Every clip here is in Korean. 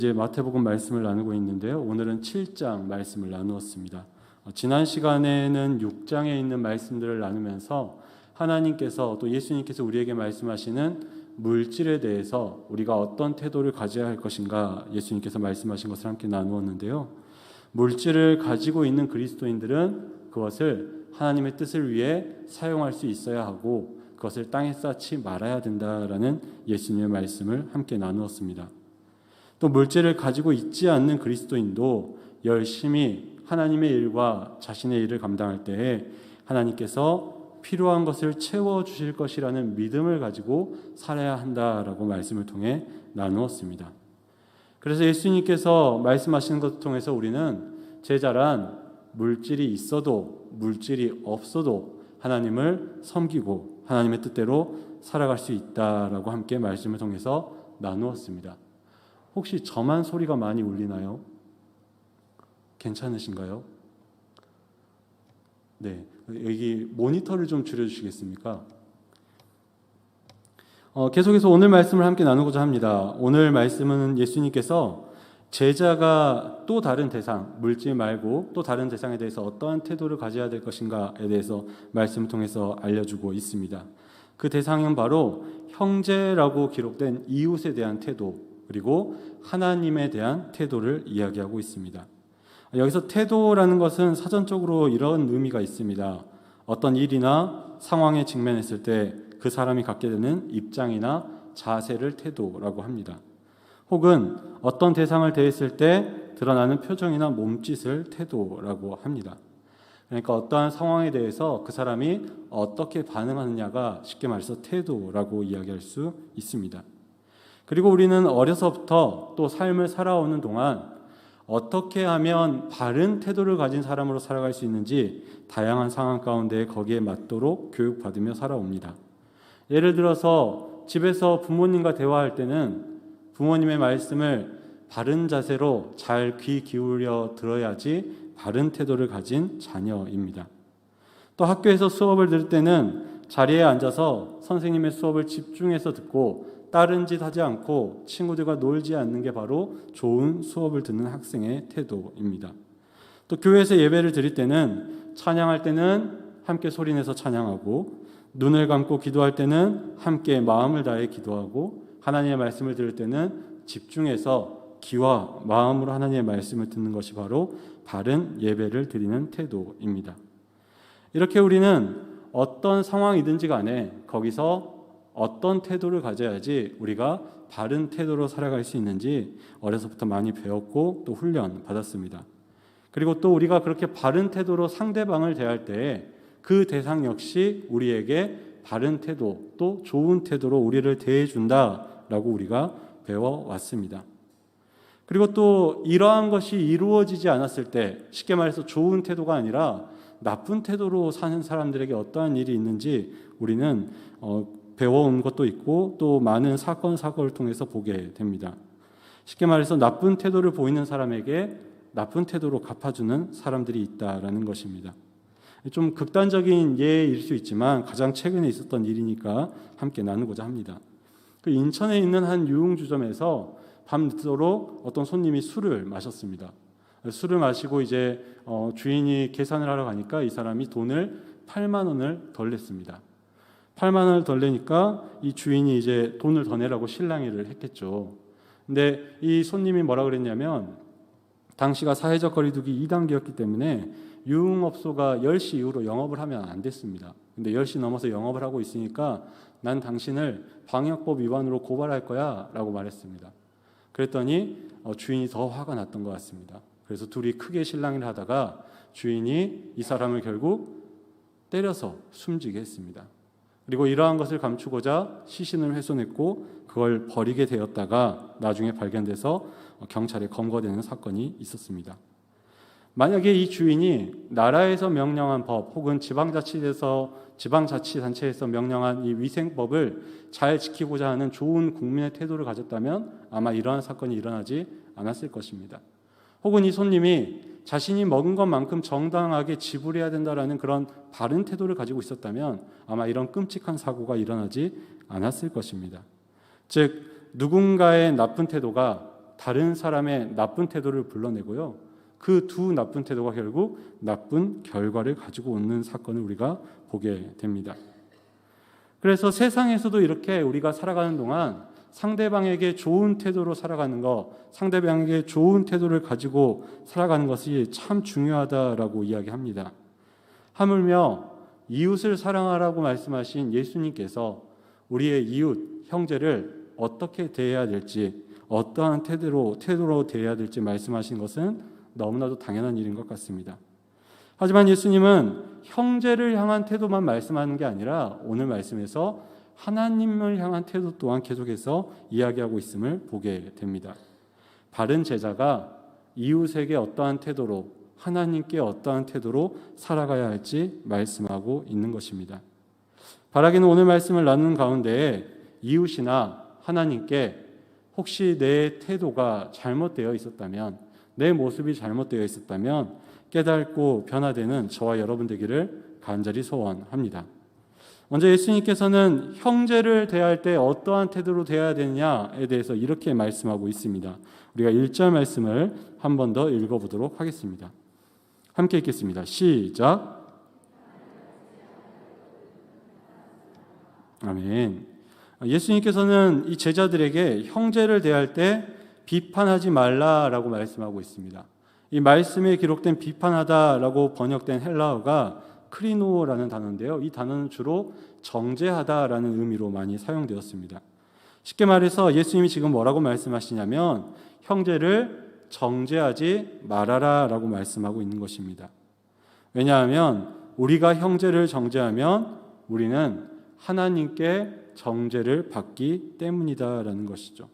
이제 마태복음 말씀을 나누고 있는데요. 오늘은 7장 말씀을 나누었습니다. 지난 시간에는 6장에 있는 말씀들을 나누면서 하나님께서 또 예수님께서 우리에게 말씀하시는 물질에 대해서 우리가 어떤 태도를 가져야 할 것인가 예수님께서 말씀하신 것을 함께 나누었는데요. 물질을 가지고 있는 그리스도인들은 그것을 하나님의 뜻을 위해 사용할 수 있어야 하고 그것을 땅에 쌓지 말아야 된다라는 예수님의 말씀을 함께 나누었습니다. 또 물질을 가지고 있지 않는 그리스도인도 열심히 하나님의 일과 자신의 일을 감당할 때에 하나님께서 필요한 것을 채워주실 것이라는 믿음을 가지고 살아야 한다라고 말씀을 통해 나누었습니다. 그래서 예수님께서 말씀하시는 것을 통해서 우리는 제자란 물질이 있어도 물질이 없어도 하나님을 섬기고 하나님의 뜻대로 살아갈 수 있다라고 함께 말씀을 통해서 나누었습니다. 혹시 저만 소리가 많이 울리나요? 괜찮으신가요? 네, 여기 모니터를 좀 줄여주시겠습니까? 계속해서 오늘 말씀을 함께 나누고자 합니다. 오늘 말씀은 예수님께서 제자가 또 다른 대상, 물질 말고 또 다른 대상에 대해서 어떠한 태도를 가져야 될 것인가에 대해서 말씀을 통해서 알려주고 있습니다. 그 대상은 바로 형제라고 기록된 이웃에 대한 태도, 그리고 하나님에 대한 태도를 이야기하고 있습니다. 여기서 태도라는 것은 사전적으로 이런 의미가 있습니다. 어떤 일이나 상황에 직면했을 때 그 사람이 갖게 되는 입장이나 자세를 태도라고 합니다. 혹은 어떤 대상을 대했을 때 드러나는 표정이나 몸짓을 태도라고 합니다. 그러니까 어떠한 상황에 대해서 그 사람이 어떻게 반응하느냐가 쉽게 말해서 태도라고 이야기할 수 있습니다. 그리고 우리는 어려서부터 또 삶을 살아오는 동안 어떻게 하면 바른 태도를 가진 사람으로 살아갈 수 있는지 다양한 상황 가운데 거기에 맞도록 교육받으며 살아옵니다. 예를 들어서 집에서 부모님과 대화할 때는 부모님의 말씀을 바른 자세로 잘 귀 기울여 들어야지 바른 태도를 가진 자녀입니다. 또 학교에서 수업을 들을 때는 자리에 앉아서 선생님의 수업을 집중해서 듣고 다른 짓 하지 않고 친구들과 놀지 않는 게 바로 좋은 수업을 듣는 학생의 태도입니다. 또 교회에서 예배를 드릴 때는 찬양할 때는 함께 소리내서 찬양하고 눈을 감고 기도할 때는 함께 마음을 다해 기도하고 하나님의 말씀을 들을 때는 집중해서 귀와 마음으로 하나님의 말씀을 듣는 것이 바로 바른 예배를 드리는 태도입니다. 이렇게 우리는 어떤 상황이든지 간에 거기서 어떤 태도를 가져야지 우리가 바른 태도로 살아갈 수 있는지 어려서부터 많이 배웠고 또 훈련 받았습니다. 그리고 또 우리가 그렇게 바른 태도로 상대방을 대할 때에 그 대상 역시 우리에게 바른 태도 또 좋은 태도로 우리를 대해준다라고 우리가 배워왔습니다. 그리고 또 이러한 것이 이루어지지 않았을 때 쉽게 말해서 좋은 태도가 아니라 나쁜 태도로 사는 사람들에게 어떠한 일이 있는지 우리는 배워온 것도 있고 또 많은 사건 사고를 통해서 보게 됩니다. 쉽게 말해서 나쁜 태도를 보이는 사람에게 나쁜 태도로 갚아주는 사람들이 있다라는 것입니다. 좀 극단적인 예일 수 있지만 가장 최근에 있었던 일이니까 함께 나누고자 합니다. 그 인천에 있는 한 유흥주점에서 밤늦도록 어떤 손님이 술을 마셨습니다. 술을 마시고 이제 주인이 계산을 하러 가니까 이 사람이 돈을 8만 원을 덜 냈습니다. 8만 원을 덜 내니까 이 주인이 이제 돈을 더 내라고 실랑이를 했겠죠. 근데 이 손님이 뭐라 그랬냐면 당시가 사회적 거리두기 2단계였기 때문에 유흥업소가 10시 이후로 영업을 하면 안 됐습니다. 근데 10시 넘어서 영업을 하고 있으니까 난 당신을 방역법 위반으로 고발할 거야 라고 말했습니다. 그랬더니 주인이 더 화가 났던 것 같습니다. 그래서 둘이 크게 실랑이를 하다가 주인이 이 사람을 결국 때려서 숨지게 했습니다. 그리고 이러한 것을 감추고자 시신을 훼손했고 그걸 버리게 되었다가 나중에 발견돼서 경찰에 검거되는 사건이 있었습니다. 만약에 이 주인이 나라에서 명령한 법 혹은 지방자치단체에서 명령한 이 위생법을 잘 지키고자 하는 좋은 국민의 태도를 가졌다면 아마 이러한 사건이 일어나지 않았을 것입니다. 혹은 이 손님이 자신이 먹은 것만큼 정당하게 지불해야 된다라는 그런 바른 태도를 가지고 있었다면 아마 이런 끔찍한 사고가 일어나지 않았을 것입니다. 즉 누군가의 나쁜 태도가 다른 사람의 나쁜 태도를 불러내고요. 그 두 나쁜 태도가 결국 나쁜 결과를 가지고 오는 사건을 우리가 보게 됩니다. 그래서 세상에서도 이렇게 우리가 살아가는 동안 상대방에게 좋은 태도로 살아가는 것, 상대방에게 좋은 태도를 가지고 살아가는 것이 참 중요하다라고 이야기합니다. 하물며 이웃을 사랑하라고 말씀하신 예수님께서 우리의 이웃, 형제를 어떻게 대해야 될지, 어떠한 태도로 대해야 될지 말씀하신 것은 너무나도 당연한 일인 것 같습니다. 하지만 예수님은 형제를 향한 태도만 말씀하는 게 아니라 오늘 말씀에서 하나님을 향한 태도 또한 계속해서 이야기하고 있음을 보게 됩니다. 바른 제자가 이웃에게 어떠한 태도로, 하나님께 어떠한 태도로 살아가야 할지 말씀하고 있는 것입니다. 바라기는 오늘 말씀을 나누는 가운데 이웃이나 하나님께 혹시 내 태도가 잘못되어 있었다면, 내 모습이 잘못되어 있었다면 깨닫고 변화되는 저와 여러분 되기를 간절히 소원합니다. 먼저 예수님께서는 형제를 대할 때 어떠한 태도로 대해야 되느냐에 대해서 이렇게 말씀하고 있습니다. 우리가 1절 말씀을 한 번 더 읽어보도록 하겠습니다. 함께 읽겠습니다. 시작. 아멘. 예수님께서는 이 제자들에게 형제를 대할 때 비판하지 말라라고 말씀하고 있습니다. 이 말씀에 기록된 비판하다라고 번역된 헬라어가 크리노라는 단어인데요. 이 단어는 주로 정죄하다라는 의미로 많이 사용되었습니다. 쉽게 말해서 예수님이 지금 뭐라고 말씀하시냐면 형제를 정죄하지 말아라라고 말씀하고 있는 것입니다. 왜냐하면 우리가 형제를 정죄하면 우리는 하나님께 정죄를 받기 때문이다라는 것이죠.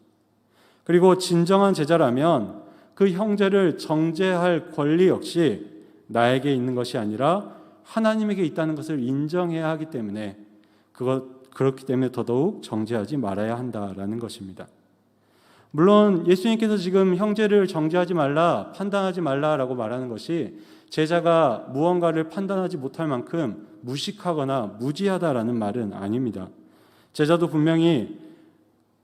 그리고 진정한 제자라면 그 형제를 정죄할 권리 역시 나에게 있는 것이 아니라 하나님에게 있다는 것을 인정해야 하기 때문에 그렇기 때문에 더더욱 정죄하지 말아야 한다라는 것입니다. 물론 예수님께서 지금 형제를 정죄하지 말라, 판단하지 말라라고 말하는 것이 제자가 무언가를 판단하지 못할 만큼 무식하거나 무지하다라는 말은 아닙니다. 제자도 분명히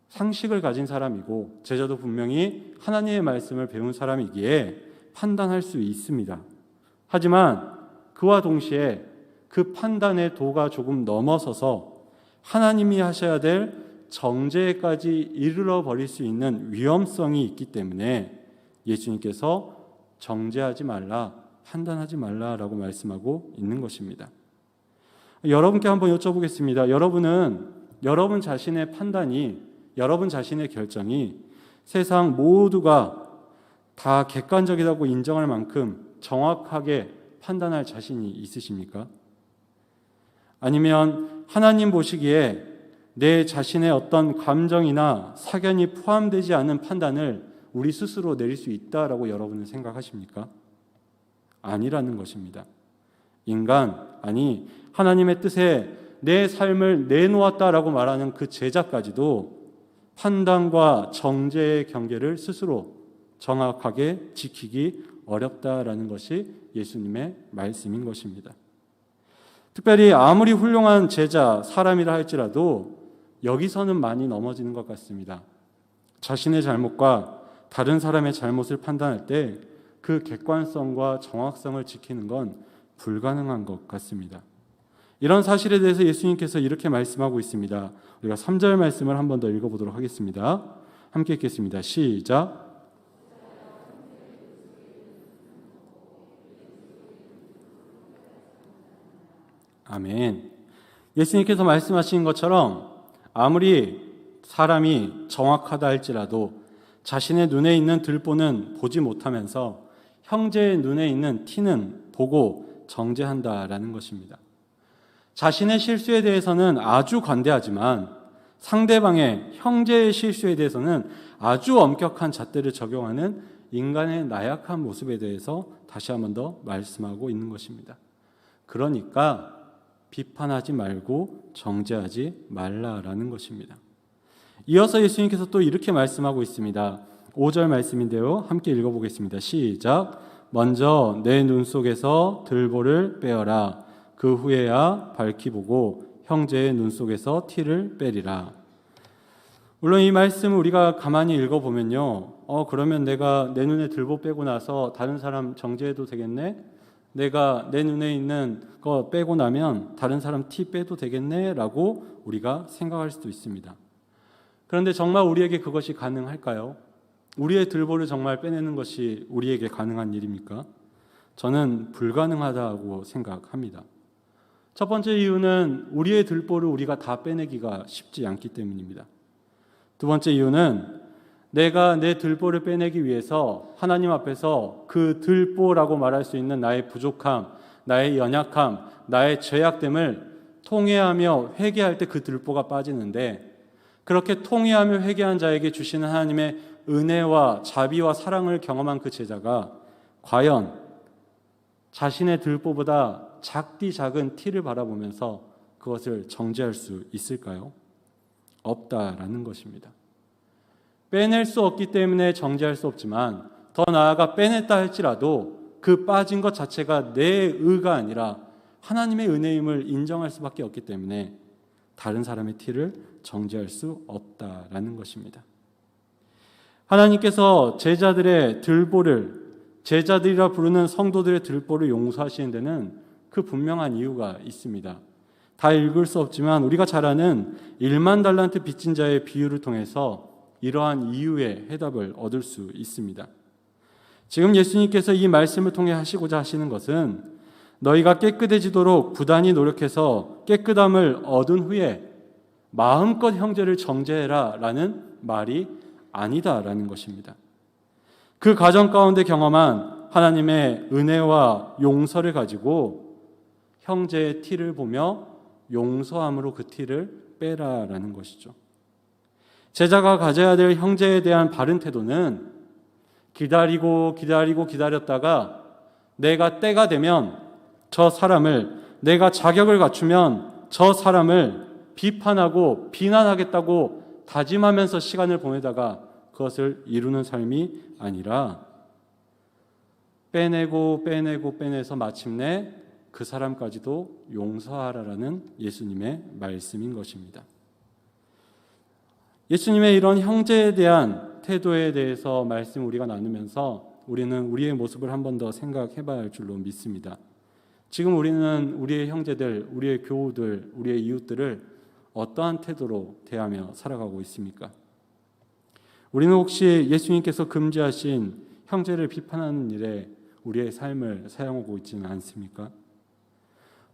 상식을 가진 사람이고 제자도 분명히 하나님의 말씀을 배운 사람이기에 판단할 수 있습니다. 하지만 그와 동시에 그 판단의 도가 조금 넘어서서 하나님이 하셔야 될 정죄까지 이르러 버릴 수 있는 위험성이 있기 때문에 예수님께서 정죄하지 말라, 판단하지 말라라고 말씀하고 있는 것입니다. 여러분께 한번 여쭤보겠습니다. 여러분 자신의 판단이, 여러분 자신의 결정이 세상 모두가 다 객관적이라고 인정할 만큼 정확하게 판단할 자신이 있으십니까? 아니면 하나님 보시기에 내 자신의 어떤 감정이나 사견이 포함되지 않은 판단을 우리 스스로 내릴 수 있다라고 여러분은 생각하십니까? 아니라는 것입니다. 하나님의 뜻에 내 삶을 내놓았다라고 말하는 그 제자까지도 판단과 정죄의 경계를 스스로 정확하게 지키기 어렵다라는 것이 예수님의 말씀인 것입니다. 특별히 아무리 훌륭한 제자, 사람이라 할지라도 여기서는 많이 넘어지는 것 같습니다. 자신의 잘못과 다른 사람의 잘못을 판단할 때 그 객관성과 정확성을 지키는 건 불가능한 것 같습니다. 이런 사실에 대해서 예수님께서 이렇게 말씀하고 있습니다. 우리가 3절 말씀을 한 번 더 읽어보도록 하겠습니다. 함께 읽겠습니다. 시작. 아멘. 예수님께서 말씀하신 것처럼 아무리 사람이 정확하다 할지라도 자신의 눈에 있는 들보는 보지 못하면서 형제의 눈에 있는 티는 보고 정죄한다라는 것입니다. 자신의 실수에 대해서는 아주 관대하지만 상대방의 형제의 실수에 대해서는 아주 엄격한 잣대를 적용하는 인간의 나약한 모습에 대해서 다시 한 번 더 말씀하고 있는 것입니다. 그러니까 비판하지 말고 정죄하지 말라라는 것입니다. 이어서 예수님께서 또 이렇게 말씀하고 있습니다. 5절 말씀인데요. 함께 읽어보겠습니다. 시작. 먼저 내 눈 속에서 들보를 빼어라. 그 후에야 밝히 보고 형제의 눈 속에서 티를 빼리라. 물론 이 말씀을 우리가 가만히 읽어보면요, 그러면 내가 내 눈에 들보 빼고 나서 다른 사람 정죄해도 되겠네? 내가 내 눈에 있는 거 빼고 나면 다른 사람 티 빼도 되겠네? 라고 우리가 생각할 수도 있습니다. 그런데 정말 우리에게 그것이 가능할까요? 우리의 들보를 정말 빼내는 것이 우리에게 가능한 일입니까? 저는 불가능하다고 생각합니다. 첫 번째 이유는 우리의 들보를 우리가 다 빼내기가 쉽지 않기 때문입니다. 두 번째 이유는 내가 내 들보를 빼내기 위해서 하나님 앞에서 그 들보라고 말할 수 있는 나의 부족함, 나의 연약함, 나의 죄악됨을 통회하며 회개할 때 그 들보가 빠지는데, 그렇게 통회하며 회개한 자에게 주시는 하나님의 은혜와 자비와 사랑을 경험한 그 제자가 과연 자신의 들보보다 작디 작은 티를 바라보면서 그것을 정죄할 수 있을까요? 없다라는 것입니다. 빼낼 수 없기 때문에 정죄할 수 없지만, 더 나아가 빼냈다 할지라도 그 빠진 것 자체가 내 의가 아니라 하나님의 은혜임을 인정할 수밖에 없기 때문에 다른 사람의 티를 정죄할 수 없다라는 것입니다. 하나님께서 제자들의 들보를, 제자들이라 부르는 성도들의 들보를 용서하시는 데는 그 분명한 이유가 있습니다. 다 읽을 수 없지만 우리가 잘 아는 1만 달란트 빚진 자의 비유를 통해서 이러한 이유의 해답을 얻을 수 있습니다. 지금 예수님께서 이 말씀을 통해 하시고자 하시는 것은 너희가 깨끗해지도록 부단히 노력해서 깨끗함을 얻은 후에 마음껏 형제를 정죄해라 라는 말이 아니다라는 것입니다. 그 과정 가운데 경험한 하나님의 은혜와 용서를 가지고 형제의 티를 보며 용서함으로 그 티를 빼라라는 것이죠. 제자가 가져야 될 형제에 대한 바른 태도는 기다렸다가 내가 때가 되면 저 사람을, 내가 자격을 갖추면 저 사람을 비판하고 비난하겠다고 다짐하면서 시간을 보내다가 그것을 이루는 삶이 아니라 빼내서 마침내 그 사람까지도 용서하라라는 예수님의 말씀인 것입니다. 예수님의 이런 형제에 대한 태도에 대해서 말씀 우리가 나누면서 우리는 우리의 모습을 한 번 더 생각해 봐야 할 줄로 믿습니다. 지금 우리는 우리의 형제들, 우리의 교우들, 우리의 이웃들을 어떠한 태도로 대하며 살아가고 있습니까? 우리는 혹시 예수님께서 금지하신 형제를 비판하는 일에 우리의 삶을 사용하고 있지는 않습니까?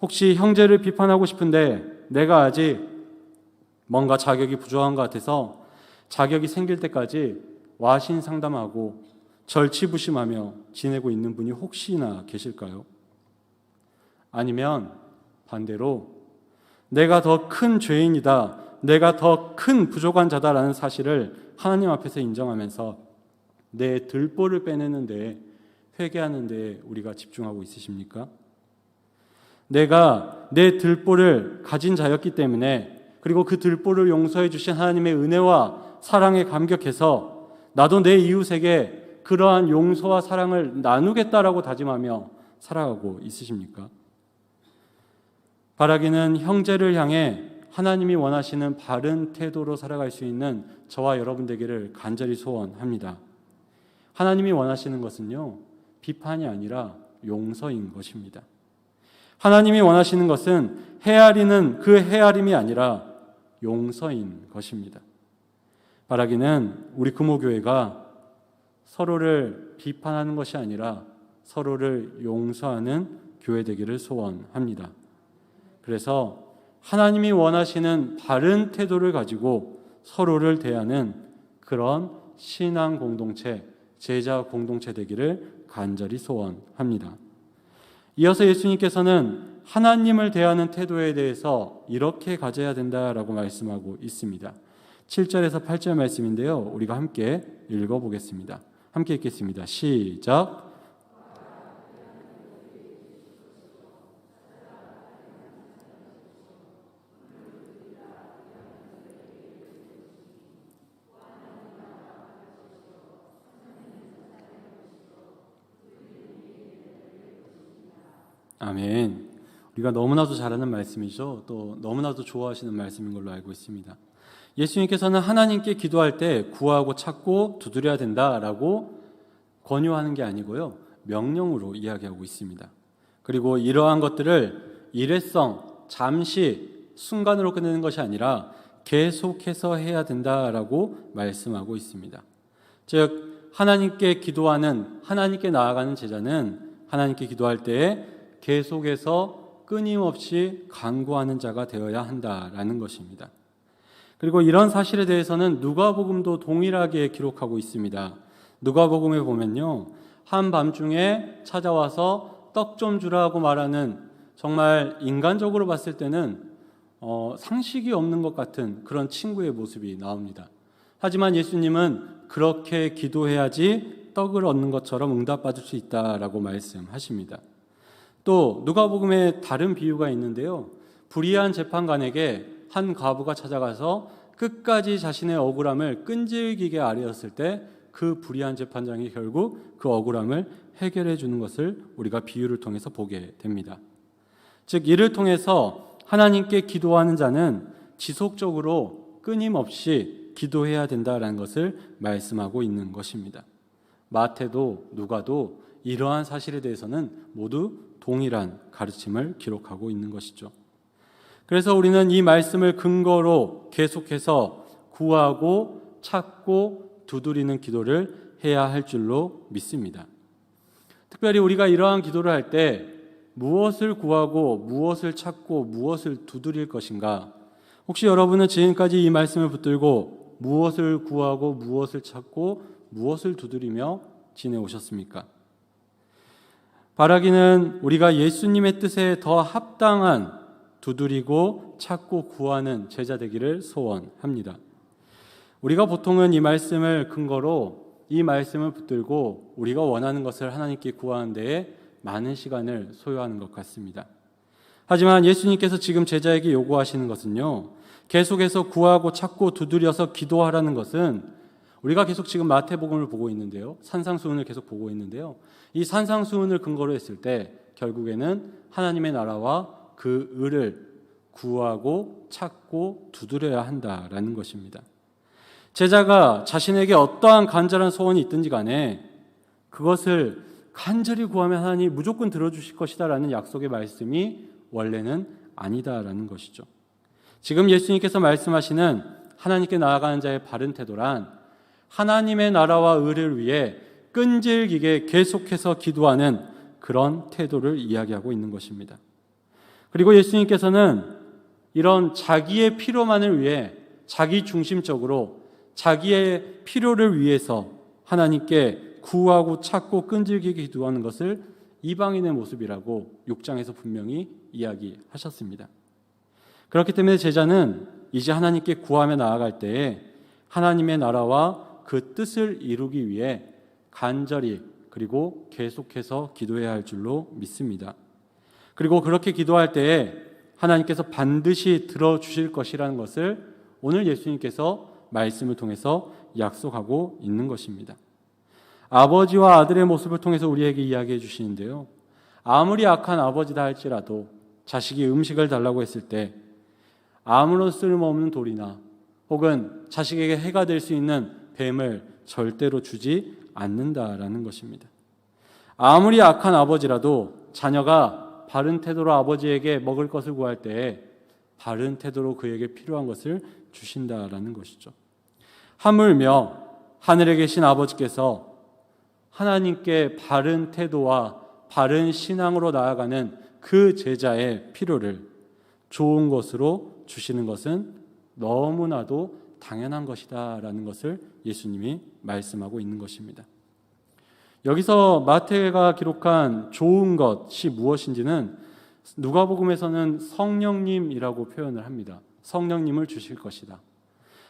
혹시 형제를 비판하고 싶은데 내가 아직 뭔가 자격이 부족한 것 같아서 자격이 생길 때까지 와신 상담하고 절치부심하며 지내고 있는 분이 혹시나 계실까요? 아니면 반대로 내가 더 큰 죄인이다, 내가 더 큰 부족한 자다라는 사실을 하나님 앞에서 인정하면서 내 들보를 빼내는 데, 회개하는 데 우리가 집중하고 있으십니까? 내가 내 들보를 가진 자였기 때문에, 그리고 그 들보를 용서해 주신 하나님의 은혜와 사랑에 감격해서 나도 내 이웃에게 그러한 용서와 사랑을 나누겠다라고 다짐하며 살아가고 있으십니까? 바라기는 형제를 향해 하나님이 원하시는 바른 태도로 살아갈 수 있는 저와 여러분 되기를 간절히 소원합니다. 하나님이 원하시는 것은요, 비판이 아니라 용서인 것입니다. 하나님이 원하시는 것은 헤아리는 그 헤아림이 아니라 용서인 것입니다. 바라기는 우리 금호교회가 서로를 비판하는 것이 아니라 서로를 용서하는 교회 되기를 소원합니다. 그래서 하나님이 원하시는 바른 태도를 가지고 서로를 대하는 그런 신앙 공동체, 제자 공동체 되기를 간절히 소원합니다. 이어서 예수님께서는 하나님을 대하는 태도에 대해서 이렇게 가져야 된다라고 말씀하고 있습니다. 7절에서 8절 말씀인데요, 우리가 함께 읽어보겠습니다. 함께 읽겠습니다. 시작. 아멘. 우리가 너무나도 잘 아는 말씀이죠. 또 너무나도 좋아하시는 말씀인 걸로 알고 있습니다. 예수님께서는 하나님께 기도할 때 구하고 찾고 두드려야 된다라고 권유하는 게 아니고요, 명령으로 이야기하고 있습니다. 그리고 이러한 것들을 일회성, 잠시, 순간으로 끝내는 것이 아니라 계속해서 해야 된다라고 말씀하고 있습니다. 즉 하나님께 기도하는, 하나님께 나아가는 제자는 하나님께 기도할 때에 계속해서 끊임없이 간구하는 자가 되어야 한다라는 것입니다. 그리고 이런 사실에 대해서는 누가복음도 동일하게 기록하고 있습니다. 누가복음에 보면요, 한밤중에 찾아와서 떡 좀 주라고 말하는, 정말 인간적으로 봤을 때는 상식이 없는 것 같은 그런 친구의 모습이 나옵니다. 하지만 예수님은 그렇게 기도해야지 떡을 얻는 것처럼 응답받을 수 있다라고 말씀하십니다. 또 누가복음에 다른 비유가 있는데요, 불의한 재판관에게 한 과부가 찾아가서 끝까지 자신의 억울함을 끈질기게 아뢰었을 때 그 불의한 재판장이 결국 그 억울함을 해결해 주는 것을 우리가 비유를 통해서 보게 됩니다. 즉 이를 통해서 하나님께 기도하는 자는 지속적으로 끊임없이 기도해야 된다라는 것을 말씀하고 있는 것입니다. 마태도 누가도 이러한 사실에 대해서는 모두 동일한 가르침을 기록하고 있는 것이죠. 그래서 우리는 이 말씀을 근거로 계속해서 구하고 찾고 두드리는 기도를 해야 할 줄로 믿습니다. 특별히 우리가 이러한 기도를 할 때 무엇을 구하고 무엇을 찾고 무엇을 두드릴 것인가? 혹시 여러분은 지금까지 이 말씀을 붙들고 무엇을 구하고 무엇을 찾고 무엇을 두드리며 지내오셨습니까? 바라기는 우리가 예수님의 뜻에 더 합당한 두드리고 찾고 구하는 제자 되기를 소원합니다. 우리가 보통은 이 말씀을 근거로, 이 말씀을 붙들고 우리가 원하는 것을 하나님께 구하는 데에 많은 시간을 소요하는 것 같습니다. 하지만 예수님께서 지금 제자에게 요구하시는 것은요, 계속해서 구하고 찾고 두드려서 기도하라는 것은, 우리가 계속 지금 마태복음을 보고 있는데요, 산상수훈을 계속 보고 있는데요, 이 산상수훈을 근거로 했을 때 결국에는 하나님의 나라와 그 의를 구하고 찾고 두드려야 한다라는 것입니다. 제자가 자신에게 어떠한 간절한 소원이 있든지 간에 그것을 간절히 구하면 하나님이 무조건 들어주실 것이다라는 약속의 말씀이 원래는 아니다라는 것이죠. 지금 예수님께서 말씀하시는 하나님께 나아가는 자의 바른 태도란 하나님의 나라와 의를 위해 끈질기게 계속해서 기도하는 그런 태도를 이야기하고 있는 것입니다. 그리고 예수님께서는 이런 자기의 필요만을 위해 자기 중심적으로 자기의 필요를 위해서 하나님께 구하고 찾고 끈질기게 기도하는 것을 이방인의 모습이라고 6장에서 분명히 이야기하셨습니다. 그렇기 때문에 제자는 이제 하나님께 구하며 나아갈 때에 하나님의 나라와 그 뜻을 이루기 위해 간절히 그리고 계속해서 기도해야 할 줄로 믿습니다. 그리고 그렇게 기도할 때에 하나님께서 반드시 들어주실 것이라는 것을 오늘 예수님께서 말씀을 통해서 약속하고 있는 것입니다. 아버지와 아들의 모습을 통해서 우리에게 이야기해 주시는데요, 아무리 악한 아버지다 할지라도 자식이 음식을 달라고 했을 때 아무런 쓸모없는 돌이나 혹은 자식에게 해가 될 수 있는 뱀을 절대로 주지 않는다라는 것입니다. 아무리 악한 아버지라도 자녀가 바른 태도로 아버지에게 먹을 것을 구할 때에 바른 태도로 그에게 필요한 것을 주신다라는 것이죠. 하물며 하늘에 계신 아버지께서 하나님께 바른 태도와 바른 신앙으로 나아가는 그 제자의 필요를 좋은 것으로 주시는 것은 너무나도 당연한 것이다라는 것을 예수님이 말씀하고 있는 것입니다. 여기서 마태가 기록한 좋은 것이 무엇인지는 누가복음에서는 성령님이라고 표현을 합니다. 성령님을 주실 것이다.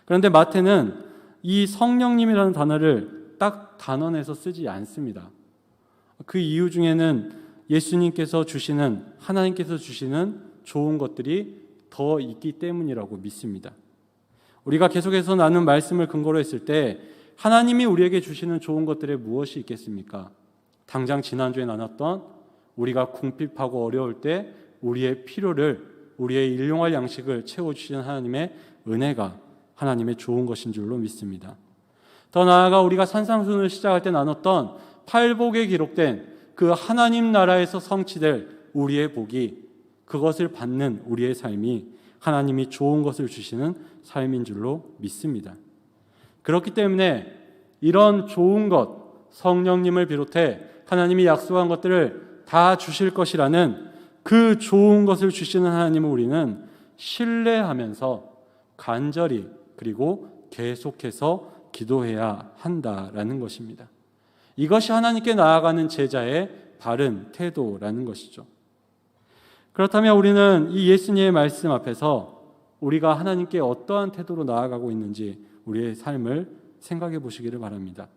그런데 마태는 이 성령님이라는 단어를 딱 단언해서 쓰지 않습니다. 그 이유 중에는 예수님께서 주시는, 하나님께서 주시는 좋은 것들이 더 있기 때문이라고 믿습니다. 우리가 계속해서 나눈 말씀을 근거로 했을 때 하나님이 우리에게 주시는 좋은 것들에 무엇이 있겠습니까? 당장 지난주에 나눴던 우리가 궁핍하고 어려울 때 우리의 필요를, 우리의 일용할 양식을 채워주시는 하나님의 은혜가 하나님의 좋은 것인 줄로 믿습니다. 더 나아가 우리가 산상순을 시작할 때 나눴던 팔복에 기록된 그 하나님 나라에서 성취될 우리의 복이, 그것을 받는 우리의 삶이 하나님이 좋은 것을 주시는 삶인 줄로 믿습니다. 그렇기 때문에 이런 좋은 것, 성령님을 비롯해 하나님이 약속한 것들을 다 주실 것이라는 그 좋은 것을 주시는 하나님을 우리는 신뢰하면서 간절히 그리고 계속해서 기도해야 한다라는 것입니다. 이것이 하나님께 나아가는 제자의 바른 태도라는 것이죠. 그렇다면 우리는 이 예수님의 말씀 앞에서 우리가 하나님께 어떠한 태도로 나아가고 있는지 우리의 삶을 생각해 보시기를 바랍니다.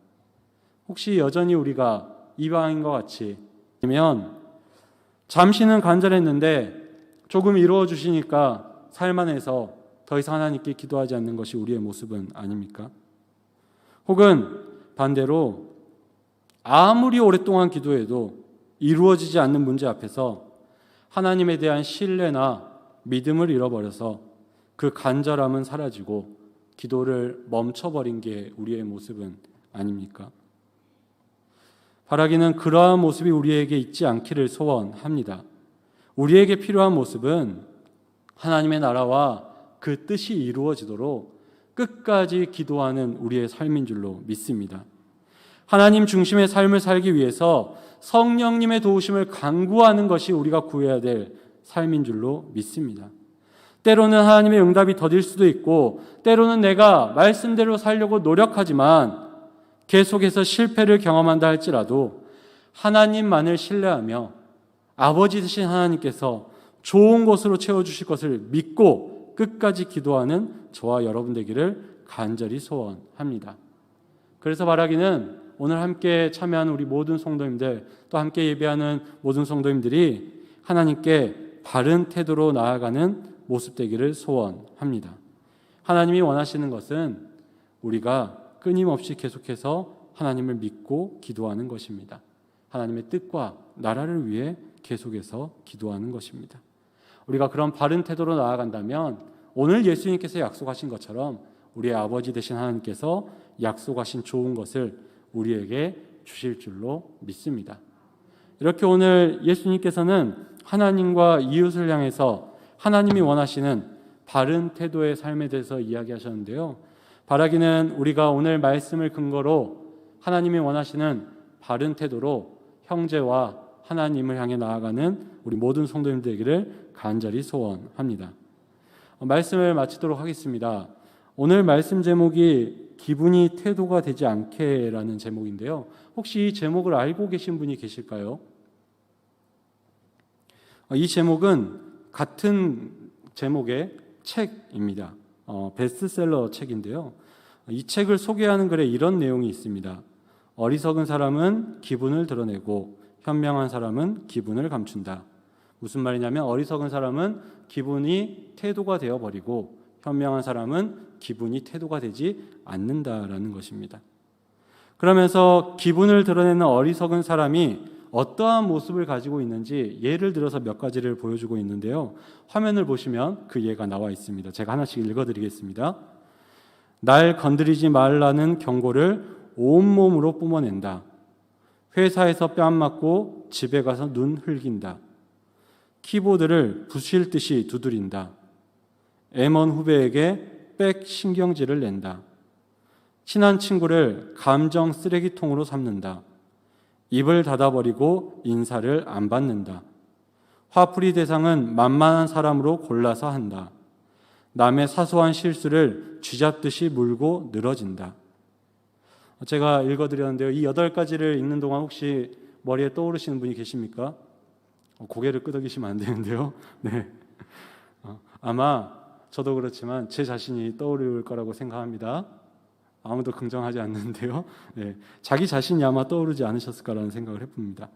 혹시 여전히 우리가 이방인과 같이, 아니면 잠시는 간절했는데 조금 이루어 주시니까 살만해서 더 이상 하나님께 기도하지 않는 것이 우리의 모습은 아닙니까? 혹은 반대로 아무리 오랫동안 기도해도 이루어지지 않는 문제 앞에서 하나님에 대한 신뢰나 믿음을 잃어버려서 그 간절함은 사라지고 기도를 멈춰버린 게 우리의 모습은 아닙니까? 바라기는 그러한 모습이 우리에게 있지 않기를 소원합니다. 우리에게 필요한 모습은 하나님의 나라와 그 뜻이 이루어지도록 끝까지 기도하는 우리의 삶인 줄로 믿습니다. 하나님 중심의 삶을 살기 위해서 성령님의 도우심을 간구하는 것이 우리가 구해야 될 삶인 줄로 믿습니다. 때로는 하나님의 응답이 더딜 수도 있고, 때로는 내가 말씀대로 살려고 노력하지만 계속해서 실패를 경험한다 할지라도 하나님만을 신뢰하며 아버지 되신 하나님께서 좋은 것으로 채워주실 것을 믿고 끝까지 기도하는 저와 여러분 되기를 간절히 소원합니다. 그래서 바라기는 오늘 함께 참여하는 우리 모든 성도님들, 또 함께 예배하는 모든 성도님들이 하나님께 바른 태도로 나아가는 모습 되기를 소원합니다. 하나님이 원하시는 것은 우리가 끊임없이 계속해서 하나님을 믿고 기도하는 것입니다. 하나님의 뜻과 나라를 위해 계속해서 기도하는 것입니다. 우리가 그런 바른 태도로 나아간다면 오늘 예수님께서 약속하신 것처럼 우리의 아버지 되신 하나님께서 약속하신 좋은 것을 우리에게 주실 줄로 믿습니다. 이렇게 오늘 예수님께서는 하나님과 이웃을 향해서 하나님이 원하시는 바른 태도의 삶에 대해서 이야기하셨는데요. 바라기는 우리가 오늘 말씀을 근거로 하나님이 원하시는 바른 태도로 형제와 하나님을 향해 나아가는 우리 모든 성도님들 되기를 간절히 소원합니다. 말씀을 마치도록 하겠습니다. 오늘 말씀 제목이 기분이 태도가 되지 않게라는 제목인데요. 혹시 이 제목을 알고 계신 분이 계실까요? 이 제목은 같은 제목의 책입니다. 베스트셀러 책인데요. 이 책을 소개하는 글에 이런 내용이 있습니다. 어리석은 사람은 기분을 드러내고 현명한 사람은 기분을 감춘다. 무슨 말이냐면 어리석은 사람은 기분이 태도가 되어버리고 현명한 사람은 기분이 태도가 되지 않는다라는 것입니다. 그러면서 기분을 드러내는 어리석은 사람이 어떠한 모습을 가지고 있는지 예를 들어서 몇 가지를 보여주고 있는데요. 화면을 보시면 그 예가 나와 있습니다. 제가 하나씩 읽어드리겠습니다. 날 건드리지 말라는 경고를 온몸으로 뿜어낸다. 회사에서 뺨 맞고 집에 가서 눈 흘긴다. 키보드를 부실 듯이 두드린다. M1 후배에게 백 신경질을 낸다. 친한 친구를 감정 쓰레기통으로 삼는다. 입을 닫아버리고 인사를 안 받는다. 화풀이 대상은 만만한 사람으로 골라서 한다. 남의 사소한 실수를 쥐잡듯이 물고 늘어진다. 제가 읽어드렸는데요. 이 8가지를 읽는 동안 혹시 머리에 떠오르시는 분이 계십니까? 고개를 끄덕이시면 안 되는데요. 네. 아마 저도 그렇지만 제 자신이 떠오를 거라고 생각합니다. 아무도 긍정하지 않는데요. 네. 자기 자신이 아마 떠오르지 않으셨을까라는 생각을 해봅니다.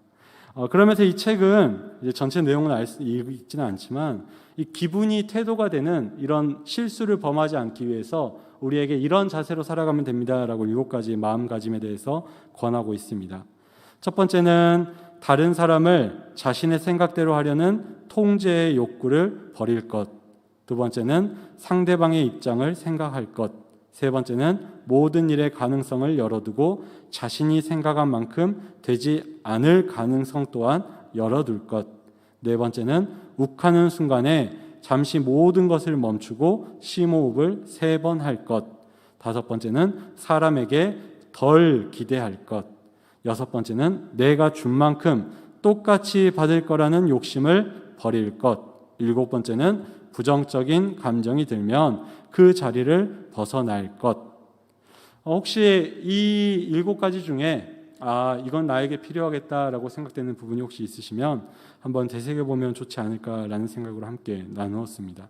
그러면서 이 책은 이제 전체 내용은 읽지는 않지만 이 기분이 태도가 되는 이런 실수를 범하지 않기 위해서 우리에게 이런 자세로 살아가면 됩니다라고 7가지 마음가짐에 대해서 권하고 있습니다. 첫 번째는 다른 사람을 자신의 생각대로 하려는 통제의 욕구를 버릴 것. 두 번째는 상대방의 입장을 생각할 것. 세 번째는 모든 일의 가능성을 열어두고 자신이 생각한 만큼 되지 않을 가능성 또한 열어둘 것. 네 번째는 욱하는 순간에 잠시 모든 것을 멈추고 심호흡을 3번 할 것. 다섯 번째는 사람에게 덜 기대할 것. 여섯 번째는 내가 준 만큼 똑같이 받을 거라는 욕심을 버릴 것. 일곱 번째는 부정적인 감정이 들면 그 자리를 벗어날 것. 혹시 이 7가지 중에 이건 나에게 필요하겠다라고 생각되는 부분이 혹시 있으시면 한번 되새겨보면 좋지 않을까라는 생각으로 함께 나누었습니다.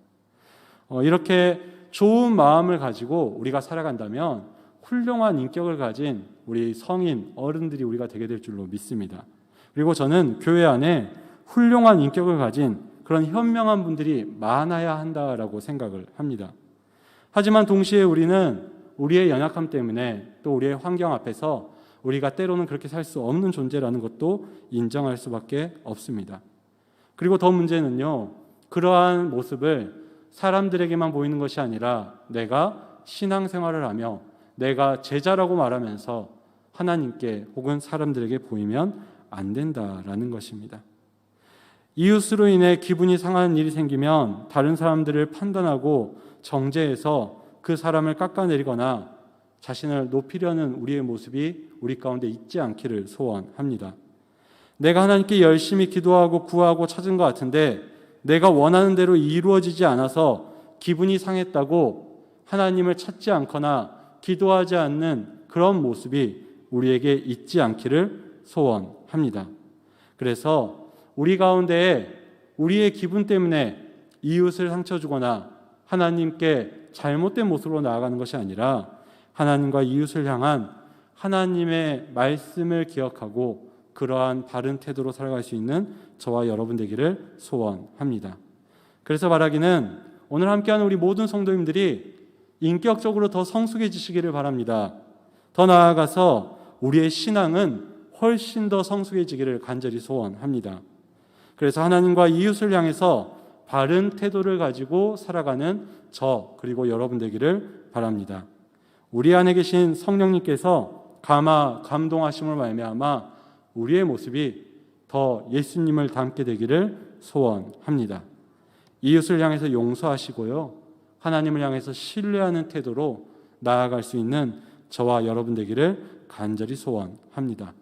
이렇게 좋은 마음을 가지고 우리가 살아간다면 훌륭한 인격을 가진 우리 성인, 어른들이 우리가 되게 될 줄로 믿습니다. 그리고 저는 교회 안에 훌륭한 인격을 가진 그런 현명한 분들이 많아야 한다라고 생각을 합니다. 하지만 동시에 우리는 우리의 연약함 때문에 또 우리의 환경 앞에서 우리가 때로는 그렇게 살 수 없는 존재라는 것도 인정할 수밖에 없습니다. 그리고 더 문제는요, 그러한 모습을 사람들에게만 보이는 것이 아니라 내가 신앙생활을 하며 내가 제자라고 말하면서 하나님께 혹은 사람들에게 보이면 안 된다라는 것입니다. 이웃으로 인해 기분이 상하는 일이 생기면 다른 사람들을 판단하고 정죄해서 그 사람을 깎아내리거나 자신을 높이려는 우리의 모습이 우리 가운데 있지 않기를 소원합니다. 내가 하나님께 열심히 기도하고 구하고 찾은 것 같은데 내가 원하는 대로 이루어지지 않아서 기분이 상했다고 하나님을 찾지 않거나 기도하지 않는 그런 모습이 우리에게 있지 않기를 소원합니다. 그래서 우리 가운데에 우리의 기분 때문에 이웃을 상처 주거나 하나님께 잘못된 모습으로 나아가는 것이 아니라 하나님과 이웃을 향한 하나님의 말씀을 기억하고 그러한 바른 태도로 살아갈 수 있는 저와 여러분 되기를 소원합니다. 그래서 바라기는 오늘 함께하는 우리 모든 성도님들이 인격적으로 더 성숙해지시기를 바랍니다. 더 나아가서 우리의 신앙은 훨씬 더 성숙해지기를 간절히 소원합니다. 그래서 하나님과 이웃을 향해서 바른 태도를 가지고 살아가는 저 그리고 여러분 되기를 바랍니다. 우리 안에 계신 성령님께서 감동하심을 말미암아 우리의 모습이 더 예수님을 닮게 되기를 소원합니다. 이웃을 향해서 용서하시고요, 하나님을 향해서 신뢰하는 태도로 나아갈 수 있는 저와 여러분 되기를 간절히 소원합니다.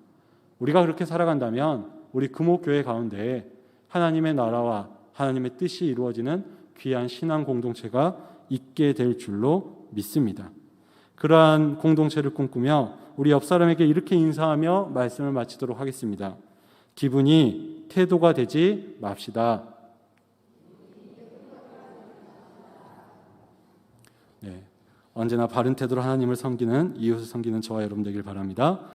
우리가 그렇게 살아간다면 우리 금옥교회 가운데에 하나님의 나라와 하나님의 뜻이 이루어지는 귀한 신앙 공동체가 있게 될 줄로 믿습니다. 그러한 공동체를 꿈꾸며 우리 옆 사람에게 이렇게 인사하며 말씀을 마치도록 하겠습니다. 기분이 태도가 되지 맙시다. 언제나 바른 태도로 하나님을 섬기는 이웃을 섬기는 저와 여러분 되길 바랍니다.